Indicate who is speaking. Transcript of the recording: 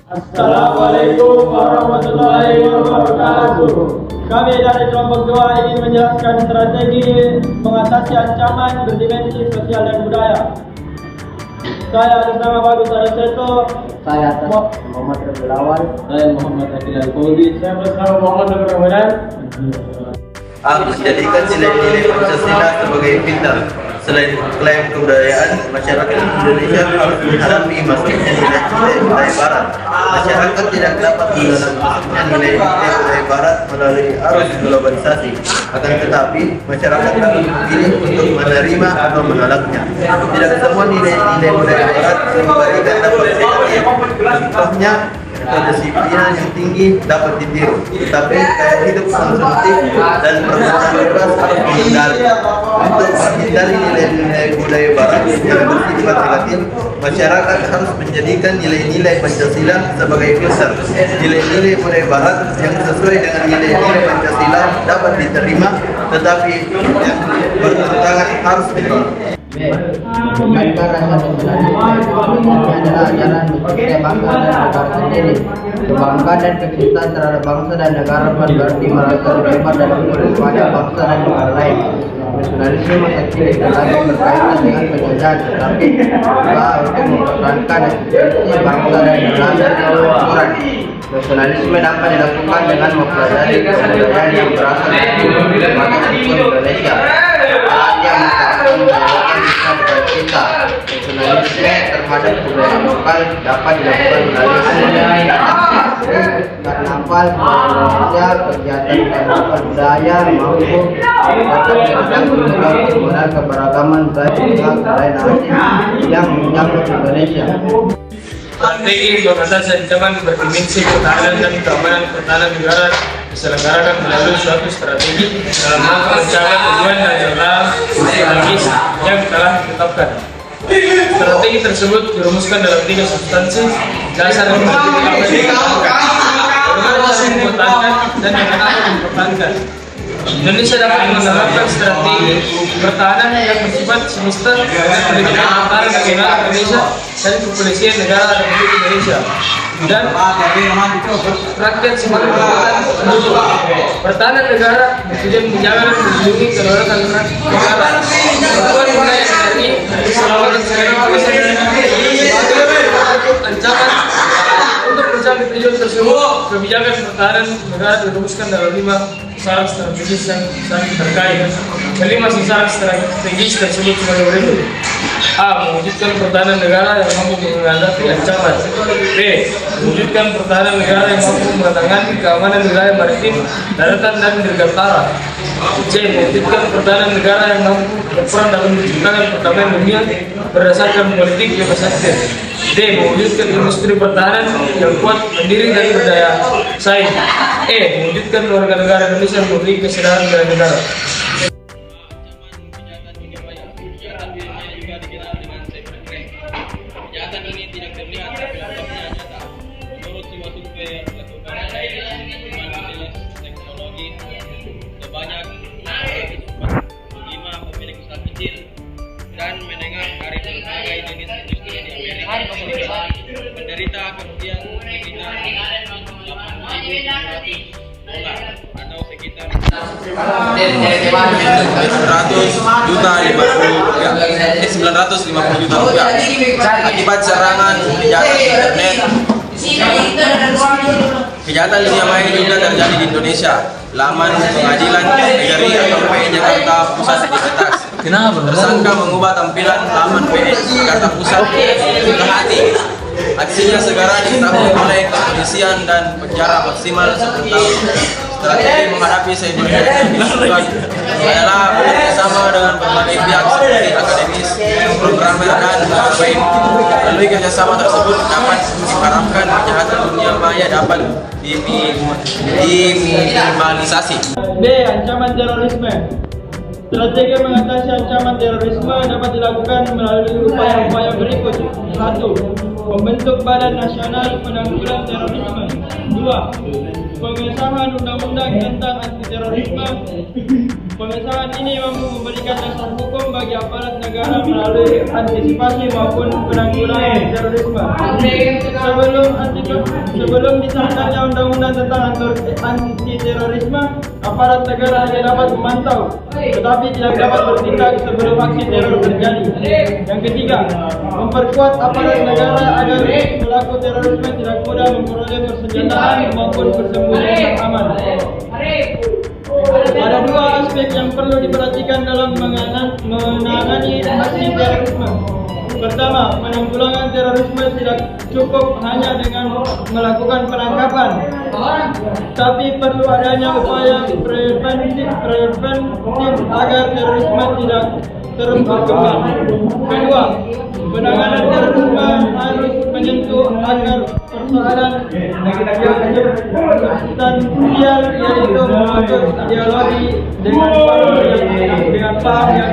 Speaker 1: Assalamualaikum warahmatullahi wabarakatuh. Kami dari kelompok 2 ingin menjelaskan strategi mengatasi ancaman berdimensi sosial dan budaya. Saya atas nama Bagus Ariseto.
Speaker 2: Saya atas Muhammad Rabiul Awal.
Speaker 3: Saya Muhammad Akil Al-Qaudi. Saya bersama Muhammad Nur Ramadan.
Speaker 4: Menjadikan nilai-nilai Pancasila sebagai filter. Selain klaim kebudayaan, masyarakat Indonesia harus menghadapi masuknya nilai-nilai budaya Barat. Masyarakat tidak dapat menahan masuknya nilai-nilai budaya Barat melalui arus globalisasi. Akan tetapi, masyarakat dapat memilih untuk menerima atau menolaknya. Tidak semua nilai-nilai budaya Barat dikembalikan dapat diterima. Contohnya, kedisiplinan yang tinggi dapat ditiru, tetapi gaya hidup konsumtif dan pergaulan bebas harus dihindari. Untuk menghindari nilai-nilai budaya Barat yang bersifat negatif, masyarakat harus menjadikan nilai-nilai Pancasila sebagai filter. Nilai-nilai budaya Barat yang sesuai dengan nilai-nilai Pancasila dapat diterima, tetapi yang bertentangan harus ditolak.
Speaker 2: Bukankah rasa nasionalisme adalah ajaran mencintai bangsa dan negara sendiri? Kebanggaan dan kecintaan terhadap bangsa dan negara bukan berarti merasa terlibat dalam kepada bangsa dan negara lain. Nasionalisme masa kini lagi berkaitan dengan penjajahan, tetapi berusaha untuk mempertahankan eksistensi bangsa dan negara secara ukuran. Nasionalisme dapat dilakukan dengan mempelajari kebudayaan yang berasal dari berbagai suku Indonesia. Yang kita nasionalisme terhadap budaya lokal dapat dilakukan melalui karnaval Indonesia, kegiatan karnaval budaya maupun kegiatan kultural keberagaman budaya lain asing yang menyambut Indonesia.
Speaker 3: Strategi mengatasi ancaman berdimensi pertahanan dan pertahanan negara diselenggarakan melalui suatu strategi dalam rangka mencapai tujuan nasional strategis yang telah ditetapkan. Strategi tersebut dirumuskan dalam 3 substansi dasar yang mempertahankan dan yang akan mempertahankan. Indonesia dapat menerapkan strategi pertahanan yang bersifat semesta dengan pendidikan pertahanan nasional Indonesia dan kepolisian negara Republik Indonesia dan rakyat sebagai penduduk. Pertahanan negara bertujuan menjaga dan melindungi kedaulatan negara, membuat wilayah NRI keselamatan sebagai ancaman. Untuk mencapai tujuan tersebut, kebijakan pertahanan negara dirumuskan dalam 5 sasaran strategis yang saling terkait. Kelima sasaran strategis tersebut sebagai berikut: A. Mewujudkan pertahanan negara yang mampu menghadapi ancaman. B. Mewujudkan pertahanan negara yang mampu menangani keamanan wilayah maritim, daratan, dan dirgantara. C. Mewujudkan pertahanan negara yang mampu berperan dalam menciptakan perdamaian dunia berdasarkan politik bebas aktif. D. Mewujudkan industri pertahanan yang kuat, mandiri, dan berdaya saing. E. Mewujudkan warga negara Indonesia memiliki kesadaran bela negara.
Speaker 5: Kejahatan ini tidak terlihat tapi dampaknya nyata. Menurut sebuah survei yang dilakukan oleh Teknologi sebanyak 5 pemilik usaha kecil dan menengah dari berbagai jenis industri di Amerika Serikat menderita kerugian sekitar $8.700 atau sekitar
Speaker 6: 950 juta rupiah akibat serangan kejahatan internet. Kejahatan dunia maya juga terjadi di Indonesia. Laman Pengadilan Negeri atau PN Jakarta Pusat diretas. Tersangka mengubah tampilan laman PN Jakarta Pusat ke hati. Aksinya segera diketahui oleh kepolisian dan penjara maksimal 1 tahun. Strategi menghadapi cybercrime dilakukan adalah bekerjasama dengan berbagai pihak seperti akademis, programmer, dan lain. Melalui kerjasama tersebut dapat diharapkan kejahatan dunia maya dapat diminimalisasi.
Speaker 1: B. Ancaman terorisme. Strategi mengatasi ancaman terorisme dapat dilakukan melalui upaya-upaya berikut. 1. Membentuk Badan Nasional Penanggulangan Terorisme. 2. pengesahan undang-undang tentang anti terorisme. Pengesahan ini mampu memberikan dasar hukum bagi aparat negara melalui antisipasi maupun penanggulangan terorisme. Sebelum disahkannya undang-undang tentang anti terorisme, aparat negara hanya dapat memantau, tetapi tidak dapat bertindak sebelum aksi teror terjadi. Yang ketiga, memperkuat aparat negara agar pelaku terorisme tidak mudah memperoleh persenjataan maupun persembunyian yang aman. Ada dua aspek yang perlu diperhatikan dalam menangani aksi terorisme. Pertama, penanggulangan terorisme tidak cukup hanya dengan melakukan penangkapan, tapi perlu adanya upaya preventif agar terorisme tidak terus berkembang. Kedua, penanganan terorisme harus menyentuh akar persoalan yang substansial, yaitu memutus ideologi dengan paham yang